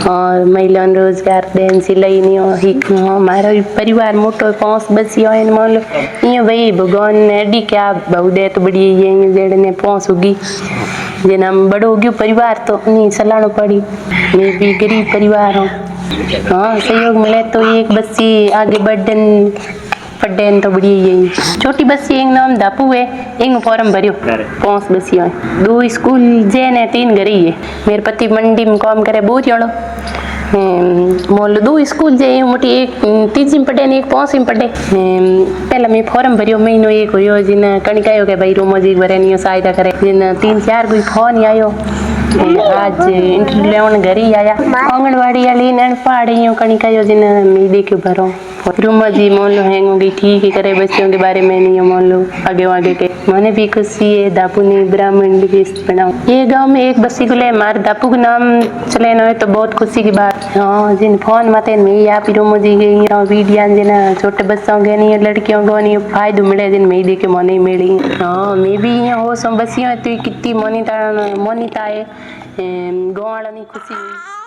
और महिला रोजगार देन सिलाई नहीं हमारा परिवार मोटो पहुंच बस ये मान लो ये भाई भगवान ने एडी क्या बहु दे तो बड़ी ये जेड़ ने पहुंच होगी जेना बड़ो हो गयो परिवार तो नहीं चलाना पड़ी। मैं भी गरीब परिवार हूँ। हाँ सहयोग मिले तो एक बच्ची आगे बढ़न पढ़न तो बड़ी यही छोटी बच्ची एक नाम दापू है एक फॉर्म भरियो 5 बच्चियां 2 स्कूल जे ने 3 घर ही है। मेरे पति मंडी में काम करे बहुत जणो मोल 2 स्कूल जे मोटी एक 3 में पढ़े ने एक 5 में पढ़े। पहला मैं फॉर्म भरियो महीनो एक होयो जिन कणिकायो के भाई रोमोजी भरे नहीं सहायता करे जिन 3-4 कोई फोन आयो आज इंटरव्यू लेवन घर ही आया आंगनवाड़ी वाली ने पहाड़ी कणिकायो जिन मैं देखे भरो रूमा जी मान लो हैंग हो गई ठीक है करे बच्चों के बारे में नहीं मान लो आगे के मैंने भी खुशी है दापू ने ब्राह्मण लिस्ट बनाओ ये गांव में एक बच्ची को ले हमारे दापू का नाम चले ना तो बहुत खुशी की बात। हाँ जिन फोन माते में या फिर रूमा जी गई वीडियो जिन छोटे बच्चों के नहीं लड़कियों को नहीं फायदो मिले जिन मैं देखे मनी मिली। हाँ मैं भी यहाँ हो सो बच्चियों तो कितनी मोनिता है गाँव वाला नहीं खुशी हुई।